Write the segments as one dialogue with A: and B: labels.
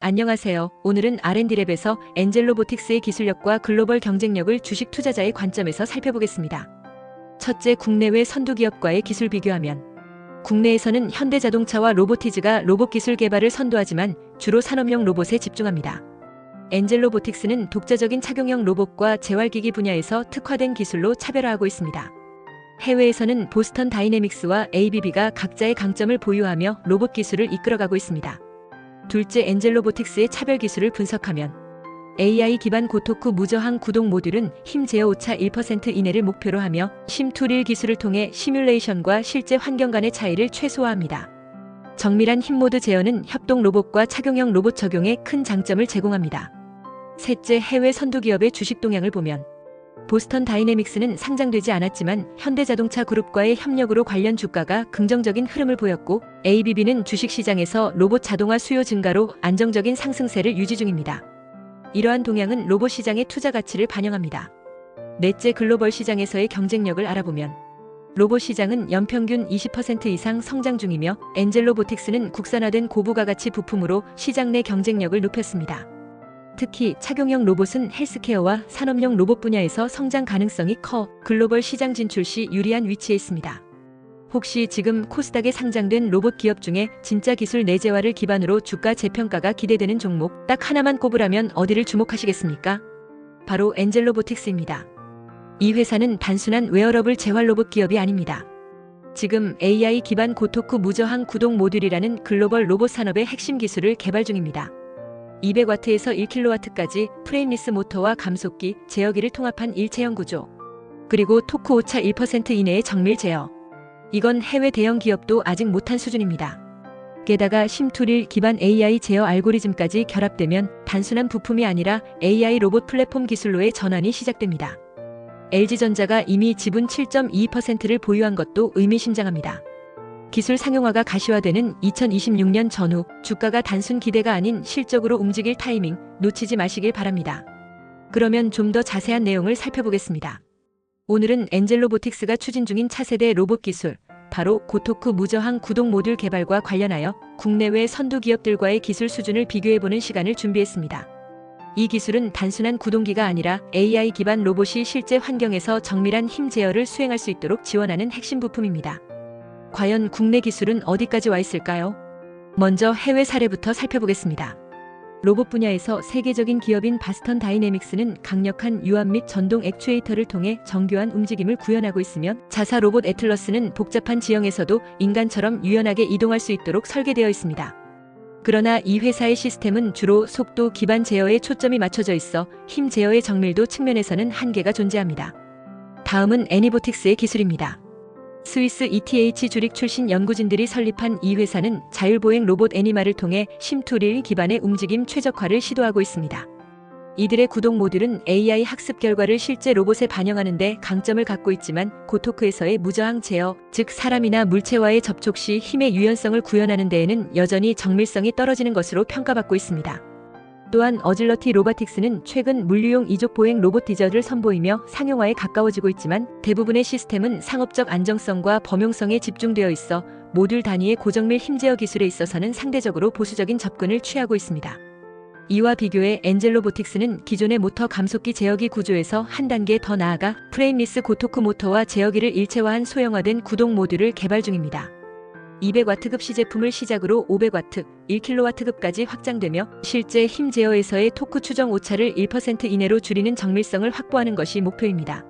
A: 안녕하세요. 오늘은 R&D랩에서 엔젤로보틱스의 기술력과 글로벌 경쟁력을 주식 투자자의 관점에서 살펴보겠습니다. 첫째, 국내외 선두 기업과의 기술 비교하면 국내에서는 현대자동차와 로보티즈가 로봇 기술 개발을 선도하지만 주로 산업용 로봇에 집중합니다. 엔젤로보틱스는 독자적인 착용형 로봇과 재활기기 분야에서 특화된 기술로 차별화하고 있습니다. 해외에서는 보스턴 다이내믹스와 ABB가 각자의 강점을 보유하며 로봇 기술을 이끌어가고 있습니다. 둘째, 엔젤로보틱스의 차별 기술을 분석하면 AI 기반 고토쿠 무저항 구동 모듈은 힘 제어 오차 1% 이내를 목표로 하며 심2릴 기술을 통해 시뮬레이션과 실제 환경 간의 차이를 최소화합니다. 정밀한 힘 모드 제어는 협동 로봇과 착용형 로봇 적용에 큰 장점을 제공합니다. 셋째, 해외 선두 기업의 주식 동향을 보면 보스턴 다이내믹스는 상장되지 않았지만 현대자동차 그룹과의 협력으로 관련 주가가 긍정적인 흐름을 보였고, ABB는 주식시장에서 로봇 자동화 수요 증가로 안정적인 상승세를 유지 중입니다. 이러한 동향은 로봇 시장의 투자 가치를 반영합니다. 넷째, 글로벌 시장에서의 경쟁력을 알아보면 로봇 시장은 연평균 20% 이상 성장 중이며 엔젤로보틱스는 국산화된 고부가가치 부품으로 시장 내 경쟁력을 높였습니다. 특히 착용형 로봇은 헬스케어와 산업용 로봇 분야에서 성장 가능성이 커 글로벌 시장 진출 시 유리한 위치에 있습니다. 혹시 지금 코스닥에 상장된 로봇 기업 중에 진짜 기술 내재화를 기반으로 주가 재평가가 기대되는 종목 딱 하나만 꼽으라면 어디를 주목하시겠습니까? 바로 엔젤로보틱스입니다. 이 회사는 단순한 웨어러블 재활 로봇 기업이 아닙니다. 지금 AI 기반 고토쿠 무저항 구동 모듈이라는 글로벌 로봇 산업의 핵심 기술을 개발 중입니다. 200W에서 1kW까지 프레임리스 모터와 감속기, 제어기를 통합한 일체형 구조. 그리고 토크 오차 1% 이내의 정밀 제어. 이건 해외 대형 기업도 아직 못한 수준입니다. 게다가 심2릴 기반 AI 제어 알고리즘까지 결합되면 단순한 부품이 아니라 AI 로봇 플랫폼 기술로의 전환이 시작됩니다. LG전자가 이미 지분 7.22%를 보유한 것도 의미심장합니다. 기술 상용화가 가시화되는 2026년 전후 주가가 단순 기대가 아닌 실적으로 움직일 타이밍 놓치지 마시길 바랍니다. 그러면 좀 더 자세한 내용을 살펴보겠습니다. 오늘은 엔젤로보틱스가 추진 중인 차세대 로봇 기술, 바로 고토쿠 무저항 구동 모듈 개발과 관련하여 국내외 선두 기업들과의 기술 수준을 비교해보는 시간을 준비했습니다. 이 기술은 단순한 구동기가 아니라 AI 기반 로봇이 실제 환경에서 정밀한 힘 제어를 수행할 수 있도록 지원하는 핵심 부품입니다. 과연 국내 기술은 어디까지 와 있을까요? 먼저 해외 사례부터 살펴보겠습니다. 로봇 분야에서 세계적인 기업인 바스턴 다이내믹스는 강력한 유압 및 전동 액추에이터를 통해 정교한 움직임을 구현하고 있으며, 자사 로봇 애틀러스는 복잡한 지형에서도 인간처럼 유연하게 이동할 수 있도록 설계되어 있습니다. 그러나 이 회사의 시스템은 주로 속도 기반 제어에 초점이 맞춰져 있어 힘 제어의 정밀도 측면에서는 한계가 존재합니다. 다음은 애니보틱스의 기술입니다. 스위스 ETH 주릭 출신 연구진들이 설립한 이 회사는 자율보행 로봇 애니마를 통해 심2릴 기반의 움직임 최적화를 시도하고 있습니다. 이들의 구동 모듈은 AI 학습 결과를 실제 로봇에 반영하는 데 강점을 갖고 있지만 고토쿠에서의 무저항 제어, 즉 사람이나 물체와의 접촉 시 힘의 유연성을 구현하는 데에는 여전히 정밀성이 떨어지는 것으로 평가받고 있습니다. 또한 어질러티 로보틱스는 최근 물류용 이족 보행 로봇 디저를 선보이며 상용화에 가까워지고 있지만 대부분의 시스템은 상업적 안정성과 범용성에 집중되어 있어 모듈 단위의 고정밀 힘제어 기술에 있어서는 상대적으로 보수적인 접근을 취하고 있습니다. 이와 비교해 엔젤로보틱스는 기존의 모터 감속기 제어기 구조에서 한 단계 더 나아가 프레임리스 고토쿠 모터와 제어기를 일체화한 소형화된 구동 모듈을 개발 중입니다. 200W급 시제품을 시작으로 500W, 1kW급까지 확장되며 실제 힘 제어에서의 토크 추정 오차를 1% 이내로 줄이는 정밀성을 확보하는 것이 목표입니다.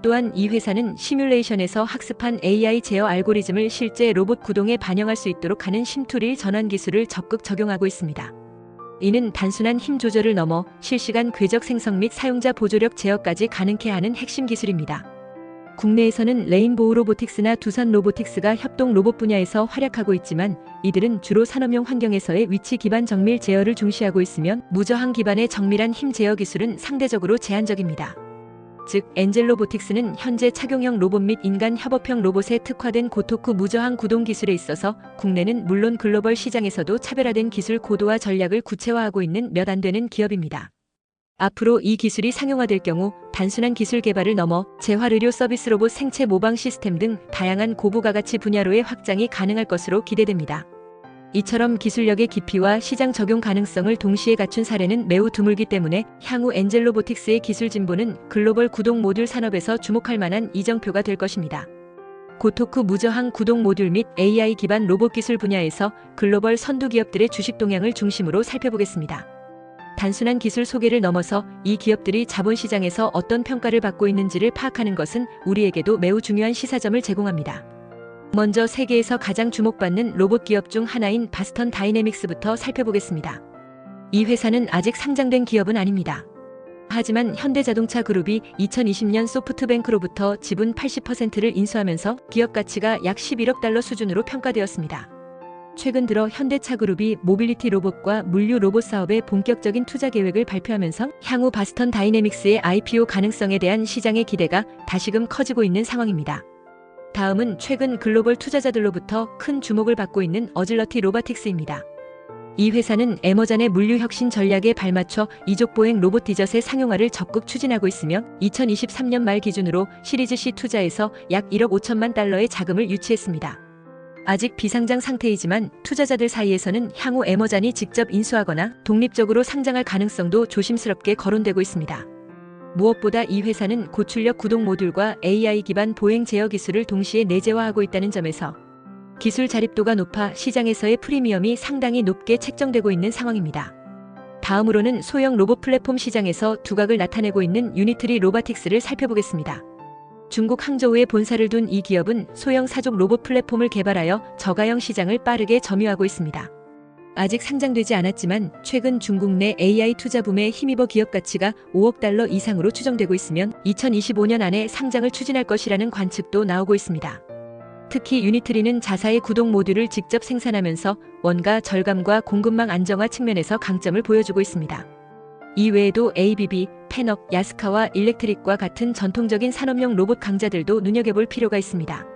A: 또한 이 회사는 시뮬레이션에서 학습한 AI 제어 알고리즘을 실제 로봇 구동에 반영할 수 있도록 하는 심2릴 전환 기술을 적극 적용하고 있습니다. 이는 단순한 힘 조절을 넘어 실시간 궤적 생성 및 사용자 보조력 제어까지 가능케 하는 핵심 기술입니다. 국내에서는 레인보우 로보틱스나 두산 로보틱스가 협동 로봇 분야에서 활약하고 있지만 이들은 주로 산업용 환경에서의 위치 기반 정밀 제어를 중시하고 있으며 무저항 기반의 정밀한 힘 제어 기술은 상대적으로 제한적입니다. 즉, 엔젤로보틱스는 현재 착용형 로봇 및 인간 협업형 로봇에 특화된 고토쿠 무저항 구동 기술에 있어서 국내는 물론 글로벌 시장에서도 차별화된 기술 고도화 전략을 구체화하고 있는 몇 안 되는 기업입니다. 앞으로 이 기술이 상용화될 경우 단순한 기술 개발을 넘어 재활의료 서비스 로봇 생체 모방 시스템 등 다양한 고부가가치 분야로의 확장이 가능할 것으로 기대됩니다. 이처럼 기술력의 깊이와 시장 적용 가능성을 동시에 갖춘 사례는 매우 드물기 때문에 향후 엔젤로보틱스의 기술 진보는 글로벌 구동 모듈 산업에서 주목할 만한 이정표가 될 것입니다. 고토쿠 무저항 구동 모듈 및 AI 기반 로봇 기술 분야에서 글로벌 선두 기업들의 주식 동향을 중심으로 살펴보겠습니다. 단순한 기술 소개를 넘어서 이 기업들이 자본시장에서 어떤 평가를 받고 있는지를 파악하는 것은 우리에게도 매우 중요한 시사점을 제공합니다. 먼저 세계에서 가장 주목받는 로봇 기업 중 하나인 바스턴 다이내믹스부터 살펴보겠습니다. 이 회사는 아직 상장된 기업은 아닙니다. 하지만 현대자동차 그룹이 2020년 소프트뱅크로부터 지분 80%를 인수하면서 기업 가치가 약 11억 달러 수준으로 평가되었습니다. 최근 들어 현대차 그룹이 모빌리티 로봇과 물류 로봇 사업에 본격적인 투자 계획을 발표하면서 향후 바스턴 다이내믹스의 IPO 가능성에 대한 시장의 기대가 다시금 커지고 있는 상황입니다. 다음은 최근 글로벌 투자자들로부터 큰 주목을 받고 있는 어질러티 로보틱스입니다. 이 회사는 애머잔의 물류 혁신 전략에 발맞춰 이족 보행 로봇 디저트의 상용화를 적극 추진하고 있으며 2023년 말 기준으로 시리즈 C 투자에서 약 1억 5천만 달러의 자금을 유치했습니다. 아직 비상장 상태이지만 투자자들 사이에서는 향후 애머잔이 직접 인수하거나 독립적으로 상장할 가능성도 조심스럽게 거론되고 있습니다. 무엇보다 이 회사는 고출력 구동 모듈과 AI 기반 보행 제어 기술을 동시에 내재화하고 있다는 점에서 기술 자립도가 높아 시장에서의 프리미엄이 상당히 높게 책정되고 있는 상황입니다. 다음으로는 소형 로봇 플랫폼 시장에서 두각을 나타내고 있는 유니트리 로보틱스를 살펴보겠습니다. 중국 항저우에 본사를 둔 이 기업은 소형 사족 로봇 플랫폼을 개발하여 저가형 시장을 빠르게 점유하고 있습니다. 아직 상장되지 않았지만 최근 중국 내 AI 투자 붐에 힘입어 기업 가치가 5억 달러 이상으로 추정되고 있으며 2025년 안에 상장을 추진할 것이라는 관측도 나오고 있습니다. 특히 유니트리는 자사의 구동 모듈을 직접 생산하면서 원가 절감과 공급망 안정화 측면에서 강점을 보여주고 있습니다. 이 외에도 ABB, 페넉, 야스카와 일렉트릭과 같은 전통적인 산업용 로봇 강자들도 눈여겨볼 필요가 있습니다.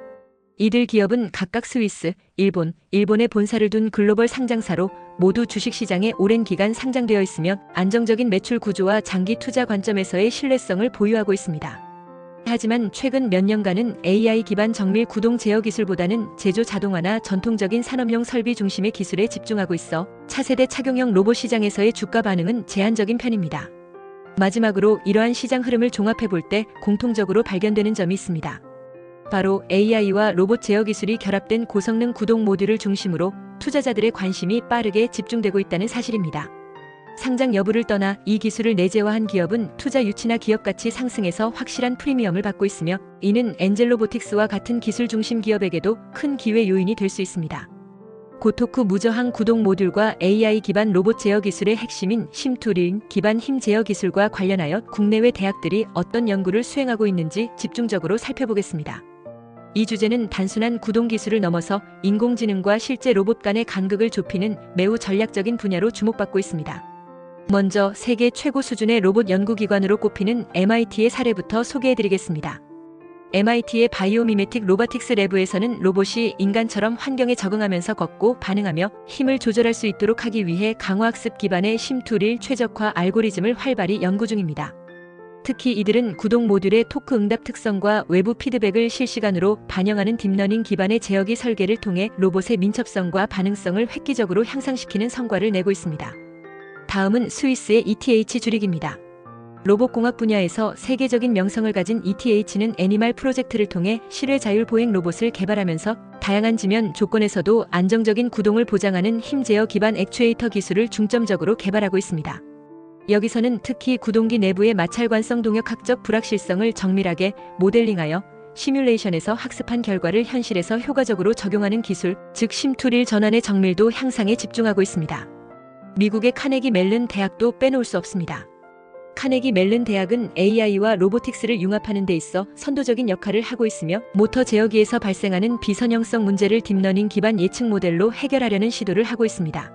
A: 이들 기업은 각각 스위스, 일본에 본사를 둔 글로벌 상장사로 모두 주식시장에 오랜 기간 상장되어 있으며 안정적인 매출 구조와 장기 투자 관점에서의 신뢰성을 보유하고 있습니다. 하지만 최근 몇 년간은 AI 기반 정밀 구동 제어 기술보다는 제조 자동화나 전통적인 산업용 설비 중심의 기술에 집중하고 있어 차세대 착용형 로봇 시장에서의 주가 반응은 제한적인 편입니다. 마지막으로 이러한 시장 흐름을 종합해 볼 때 공통적으로 발견되는 점이 있습니다. 바로 AI와 로봇 제어 기술이 결합된 고성능 구동 모듈을 중심으로 투자자들의 관심이 빠르게 집중되고 있다는 사실입니다. 상장 여부를 떠나 이 기술을 내재화한 기업은 투자 유치나 기업 가치 상승에서 확실한 프리미엄을 받고 있으며 이는 엔젤로보틱스와 같은 기술 중심 기업에게도 큰 기회 요인이 될 수 있습니다. 고토쿠 무저항 구동 모듈과 AI 기반 로봇 제어 기술의 핵심인 심투링 기반 힘 제어 기술과 관련하여 국내외 대학들이 어떤 연구를 수행하고 있는지 집중적으로 살펴보겠습니다. 이 주제는 단순한 구동 기술을 넘어서 인공지능과 실제 로봇 간의 간극을 좁히는 매우 전략적인 분야로 주목받고 있습니다. 먼저 세계 최고 수준의 로봇 연구기관으로 꼽히는 MIT의 사례부터 소개해드리겠습니다. MIT의 바이오미메틱 로보틱스 래브에서는 로봇이 인간처럼 환경에 적응하면서 걷고 반응하며 힘을 조절할 수 있도록 하기 위해 강화학습 기반의 심투릴 최적화 알고리즘을 활발히 연구 중입니다. 특히 이들은 구동 모듈의 토크 응답 특성과 외부 피드백을 실시간으로 반영하는 딥러닝 기반의 제어기 설계를 통해 로봇의 민첩성과 반응성을 획기적으로 향상시키는 성과를 내고 있습니다. 다음은 스위스의 ETH 주릭입니다. 로봇공학 분야에서 세계적인 명성을 가진 ETH는 애니멀 프로젝트를 통해 실외 자율 보행 로봇을 개발하면서 다양한 지면 조건에서도 안정적인 구동을 보장하는 힘 제어 기반 액추에이터 기술을 중점적으로 개발하고 있습니다. 여기서는 특히 구동기 내부의 마찰관성 동력학적 불확실성을 정밀하게 모델링하여 시뮬레이션에서 학습한 결과를 현실에서 효과적으로 적용하는 기술, 즉 심투릴 전환의 정밀도 향상에 집중하고 있습니다. 미국의 카네기 멜른 대학도 빼놓을 수 없습니다. 카네기 멜른 대학은 AI와 로보틱스를 융합하는 데 있어 선도적인 역할을 하고 있으며 모터 제어기에서 발생하는 비선형성 문제를 딥러닝 기반 예측 모델로 해결하려는 시도를 하고 있습니다.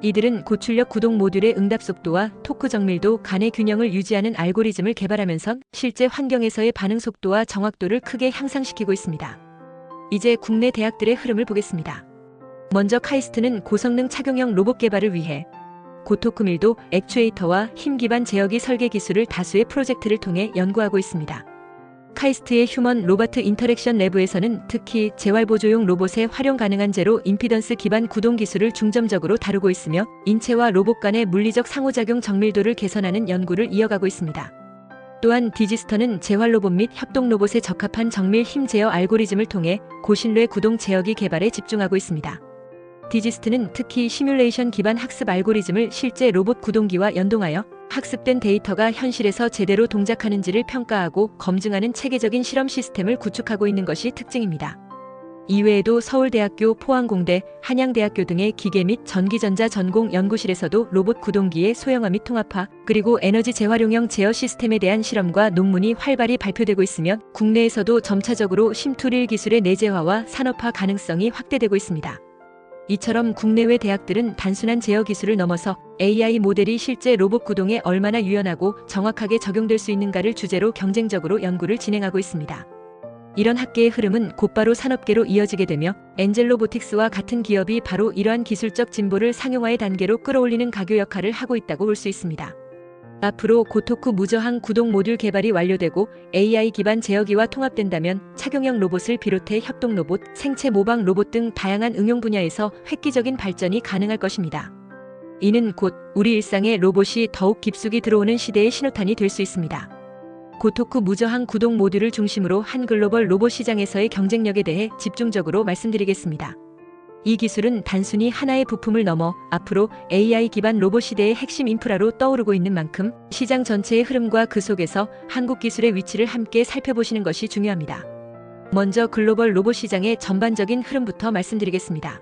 A: 이들은 고출력 구동 모듈의 응답 속도와 토크 정밀도 간의 균형을 유지하는 알고리즘을 개발하면서 실제 환경에서의 반응 속도와 정확도를 크게 향상시키고 있습니다. 이제 국내 대학들의 흐름을 보겠습니다. 먼저 카이스트는 고성능 착용형 로봇 개발을 위해 고토쿠밀도 액추에이터와 힘 기반 제어기 설계 기술을 다수의 프로젝트를 통해 연구하고 있습니다. 카이스트의 휴먼 로버트 인터랙션 랩에서는 특히 재활보조용 로봇에 활용 가능한 제로 임피던스 기반 구동 기술을 중점적으로 다루고 있으며 인체와 로봇 간의 물리적 상호작용 정밀도를 개선하는 연구를 이어가고 있습니다. 또한 디지스터는 재활 로봇 및 협동 로봇에 적합한 정밀 힘 제어 알고리즘을 통해 고신뢰 구동 제어기 개발에 집중하고 있습니다. 디지스트는 특히 시뮬레이션 기반 학습 알고리즘을 실제 로봇 구동기와 연동하여 학습된 데이터가 현실에서 제대로 동작하는지를 평가하고 검증하는 체계적인 실험 시스템을 구축하고 있는 것이 특징입니다. 이외에도 서울대학교, 포항공대, 한양대학교 등의 기계 및 전기전자 전공 연구실에서도 로봇 구동기의 소형화 및 통합화, 그리고 에너지 재활용형 제어 시스템에 대한 실험과 논문이 활발히 발표되고 있으며 국내에서도 점차적으로 심투릴 기술의 내재화와 산업화 가능성이 확대되고 있습니다. 이처럼 국내외 대학들은 단순한 제어 기술을 넘어서 AI 모델이 실제 로봇 구동에 얼마나 유연하고 정확하게 적용될 수 있는가를 주제로 경쟁적으로 연구를 진행하고 있습니다. 이런 학계의 흐름은 곧바로 산업계로 이어지게 되며 엔젤로보틱스와 같은 기업이 바로 이러한 기술적 진보를 상용화의 단계로 끌어올리는 가교 역할을 하고 있다고 볼 수 있습니다. 앞으로 고토쿠 무저항 구동 모듈 개발이 완료되고 AI 기반 제어기와 통합된다면 착용형 로봇을 비롯해 협동 로봇, 생체 모방 로봇 등 다양한 응용 분야에서 획기적인 발전이 가능할 것입니다. 이는 곧 우리 일상에 로봇이 더욱 깊숙이 들어오는 시대의 신호탄이 될 수 있습니다. 고토쿠 무저항 구동 모듈을 중심으로 한 글로벌 로봇 시장에서의 경쟁력에 대해 집중적으로 말씀드리겠습니다. 이 기술은 단순히 하나의 부품을 넘어 앞으로 AI 기반 로봇 시대의 핵심 인프라로 떠오르고 있는 만큼 시장 전체의 흐름과 그 속에서 한국 기술의 위치를 함께 살펴보시는 것이 중요합니다. 먼저 글로벌 로봇 시장의 전반적인 흐름부터 말씀드리겠습니다.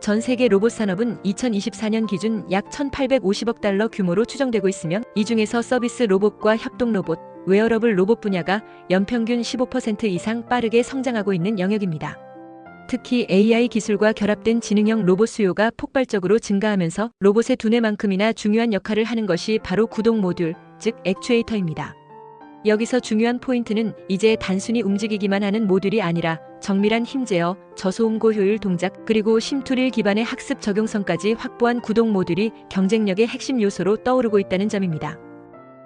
A: 전 세계 로봇 산업은 2024년 기준 약 1,850억 달러 규모로 추정되고 있으며 이 중에서 서비스 로봇과 협동 로봇, 웨어러블 로봇 분야가 연평균 15% 이상 빠르게 성장하고 있는 영역입니다. 특히 AI 기술과 결합된 지능형 로봇 수요가 폭발적으로 증가하면서 로봇의 두뇌만큼이나 중요한 역할을 하는 것이 바로 구동 모듈, 즉 액추에이터입니다. 여기서 중요한 포인트는 이제 단순히 움직이기만 하는 모듈이 아니라 정밀한 힘 제어, 저소음 고효율 동작, 그리고 심투릴 기반의 학습 적용성까지 확보한 구동 모듈이 경쟁력의 핵심 요소로 떠오르고 있다는 점입니다.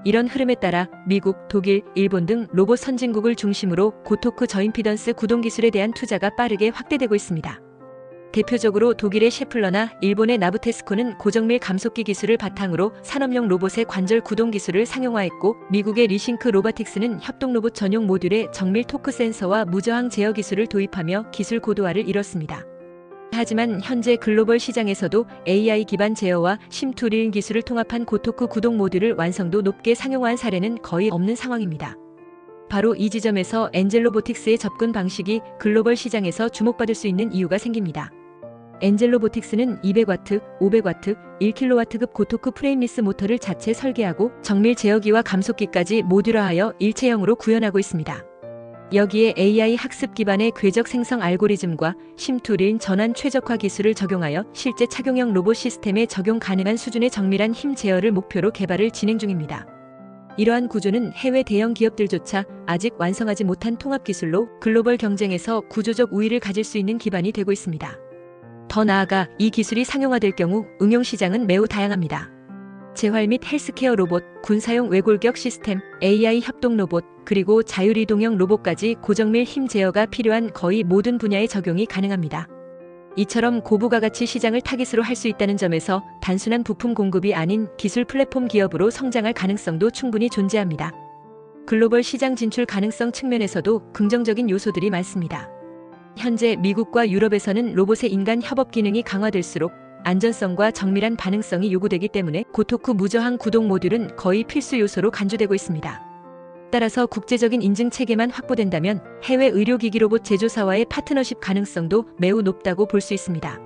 A: 이런 흐름에 따라 미국, 독일, 일본 등 로봇 선진국을 중심으로 고토쿠 저임피던스 구동 기술에 대한 투자가 빠르게 확대되고 있습니다. 대표적으로 독일의 셰플러나 일본의 나부테스코는 고정밀 감속기 기술을 바탕으로 산업용 로봇의 관절 구동 기술을 상용화했고, 미국의 리싱크 로보틱스는 협동 로봇 전용 모듈에 정밀 토크 센서와 무저항 제어 기술을 도입하며 기술 고도화를 이뤘습니다. 하지만 현재 글로벌 시장에서도 AI 기반 제어와 심투릴 기술을 통합한 고토쿠 구동 모듈을 완성도 높게 상용화한 사례는 거의 없는 상황입니다. 바로 이 지점에서 엔젤로보틱스의 접근 방식이 글로벌 시장에서 주목받을 수 있는 이유가 생깁니다. 엔젤로보틱스는 200W, 500W, 1kW급 고토쿠 프레임리스 모터를 자체 설계하고 정밀 제어기와 감속기까지 모듈화하여 일체형으로 구현하고 있습니다. 여기에 AI 학습 기반의 궤적 생성 알고리즘과 심투릴 전환 최적화 기술을 적용하여 실제 착용형 로봇 시스템에 적용 가능한 수준의 정밀한 힘 제어를 목표로 개발을 진행 중입니다. 이러한 구조는 해외 대형 기업들조차 아직 완성하지 못한 통합 기술로 글로벌 경쟁에서 구조적 우위를 가질 수 있는 기반이 되고 있습니다. 더 나아가 이 기술이 상용화될 경우 응용 시장은 매우 다양합니다. 재활 및 헬스케어 로봇, 군사용 외골격 시스템, AI 협동 로봇, 그리고 자율이동형 로봇까지 고정밀 힘 제어가 필요한 거의 모든 분야에 적용이 가능합니다. 이처럼 고부가가치 시장을 타깃으로 할 수 있다는 점에서 단순한 부품 공급이 아닌 기술 플랫폼 기업으로 성장할 가능성도 충분히 존재합니다. 글로벌 시장 진출 가능성 측면에서도 긍정적인 요소들이 많습니다. 현재 미국과 유럽에서는 로봇의 인간 협업 기능이 강화될수록 안전성과 정밀한 반응성이 요구되기 때문에 고토쿠 무저항 구동 모듈은 거의 필수 요소로 간주되고 있습니다. 따라서 국제적인 인증 체계만 확보된다면 해외 의료기기 로봇 제조사와의 파트너십 가능성도 매우 높다고 볼 수 있습니다.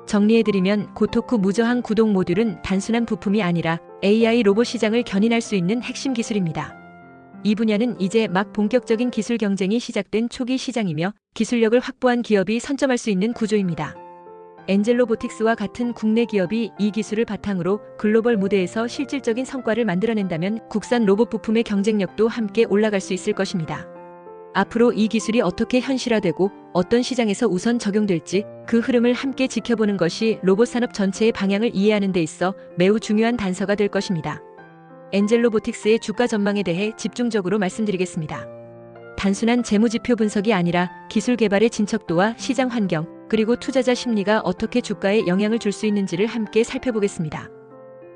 A: 정리해드리면 고토쿠 무저항 구동 모듈은 단순한 부품이 아니라 AI 로봇 시장을 견인할 수 있는 핵심 기술입니다. 이 분야는 이제 막 본격적인 기술 경쟁이 시작된 초기 시장이며 기술력을 확보한 기업이 선점할 수 있는 구조입니다. 엔젤로보틱스와 같은 국내 기업이 이 기술을 바탕으로 글로벌 무대에서 실질적인 성과를 만들어낸다면 국산 로봇 부품의 경쟁력도 함께 올라갈 수 있을 것입니다. 앞으로 이 기술이 어떻게 현실화되고 어떤 시장에서 우선 적용될지 그 흐름을 함께 지켜보는 것이 로봇 산업 전체의 방향을 이해하는 데 있어 매우 중요한 단서가 될 것입니다. 엔젤로보틱스의 주가 전망에 대해 집중적으로 말씀드리겠습니다. 단순한 재무지표 분석이 아니라 기술 개발의 진척도와 시장 환경, 그리고 투자자 심리가 어떻게 주가에 영향을 줄 수 있는지를 함께 살펴보겠습니다.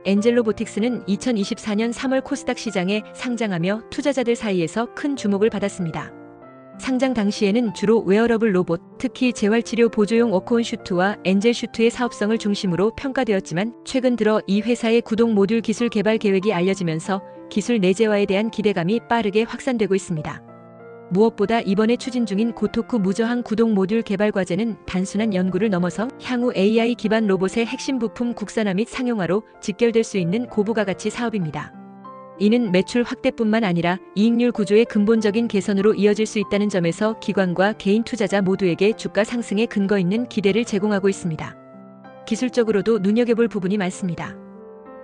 A: 엔젤로보틱스는 2024년 3월 코스닥 시장에 상장하며 투자자들 사이에서 큰 주목을 받았습니다. 상장 당시에는 주로 웨어러블 로봇, 특히 재활치료 보조용 워크온 슈트와 엔젤 슈트의 사업성을 중심으로 평가되었지만 최근 들어 이 회사의 구동 모듈 기술 개발 계획이 알려지면서 기술 내재화에 대한 기대감이 빠르게 확산되고 있습니다. 무엇보다 이번에 추진 중인 고토쿠 무저항 구동 모듈 개발 과제는 단순한 연구를 넘어서 향후 AI 기반 로봇의 핵심 부품 국산화 및 상용화로 직결될 수 있는 고부가 가치 사업입니다. 이는 매출 확대뿐만 아니라 이익률 구조의 근본적인 개선으로 이어질 수 있다는 점에서 기관과 개인 투자자 모두에게 주가 상승에 근거 있는 기대를 제공하고 있습니다. 기술적으로도 눈여겨볼 부분이 많습니다.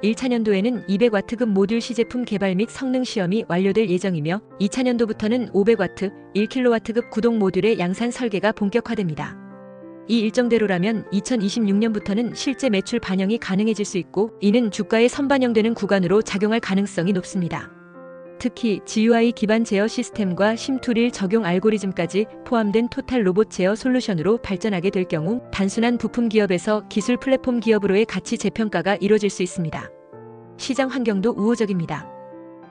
A: 1차년도에는 200W급 모듈 시제품 개발 및 성능 시험이 완료될 예정이며 2차년도부터는 500W, 1kW급 구동 모듈의 양산 설계가 본격화됩니다. 이 일정대로라면 2026년부터는 실제 매출 반영이 가능해질 수 있고 이는 주가에 선반영되는 구간으로 작용할 가능성이 높습니다. 특히 GUI 기반 제어 시스템과 심투릴 적용 알고리즘까지 포함된 토탈 로봇 제어 솔루션으로 발전하게 될 경우 단순한 부품 기업에서 기술 플랫폼 기업으로의 가치 재평가가 이뤄질 수 있습니다. 시장 환경도 우호적입니다.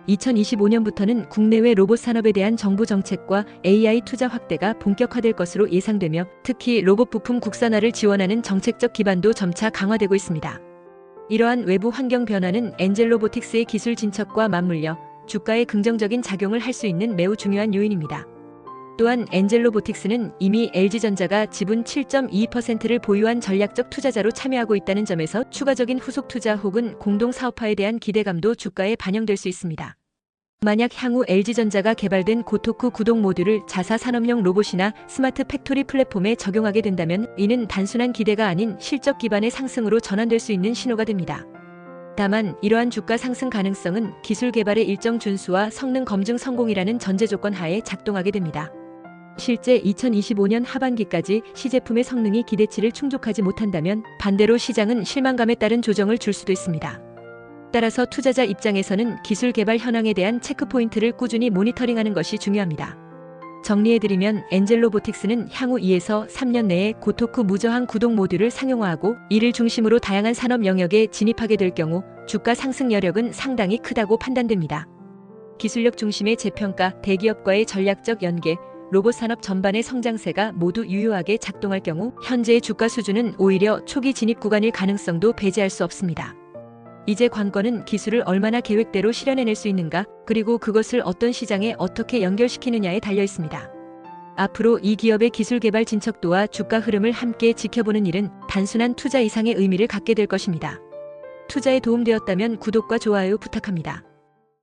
A: 2025년부터는 국내외 로봇 산업에 대한 정부 정책과 AI 투자 확대가 본격화될 것으로 예상되며 특히 로봇 부품 국산화를 지원하는 정책적 기반도 점차 강화되고 있습니다. 이러한 외부 환경 변화는 엔젤로보틱스의 기술 진척과 맞물려 주가에 긍정적인 작용을 할 수 있는 매우 중요한 요인입니다. 또한 엔젤로보틱스는 이미 LG전자가 지분 7.22%를 보유한 전략적 투자자로 참여하고 있다는 점에서 추가적인 후속 투자 혹은 공동 사업화에 대한 기대감도 주가에 반영될 수 있습니다. 만약 향후 LG전자가 개발된 고토쿠 구동 모듈을 자사 산업용 로봇이나 스마트 팩토리 플랫폼에 적용하게 된다면 이는 단순한 기대가 아닌 실적 기반의 상승으로 전환될 수 있는 신호가 됩니다. 다만 이러한 주가 상승 가능성은 기술 개발의 일정 준수와 성능 검증 성공이라는 전제 조건 하에 작동하게 됩니다. 실제 2025년 하반기까지 시제품의 성능이 기대치를 충족하지 못한다면 반대로 시장은 실망감에 따른 조정을 줄 수도 있습니다. 따라서 투자자 입장에서는 기술 개발 현황에 대한 체크포인트를 꾸준히 모니터링하는 것이 중요합니다. 정리해드리면 엔젤로보틱스는 향후 2에서 3년 내에 고토쿠 무저항 구동 모듈을 상용화하고 이를 중심으로 다양한 산업 영역에 진입하게 될 경우 주가 상승 여력은 상당히 크다고 판단됩니다. 기술력 중심의 재평가, 대기업과의 전략적 연계, 로봇 산업 전반의 성장세가 모두 유효하게 작동할 경우 현재의 주가 수준은 오히려 초기 진입 구간일 가능성도 배제할 수 없습니다. 이제 관건은 기술을 얼마나 계획대로 실현해낼 수 있는가, 그리고 그것을 어떤 시장에 어떻게 연결시키느냐에 달려 있습니다. 앞으로 이 기업의 기술 개발 진척도와 주가 흐름을 함께 지켜보는 일은 단순한 투자 이상의 의미를 갖게 될 것입니다. 투자에 도움되었다면 구독과 좋아요 부탁합니다.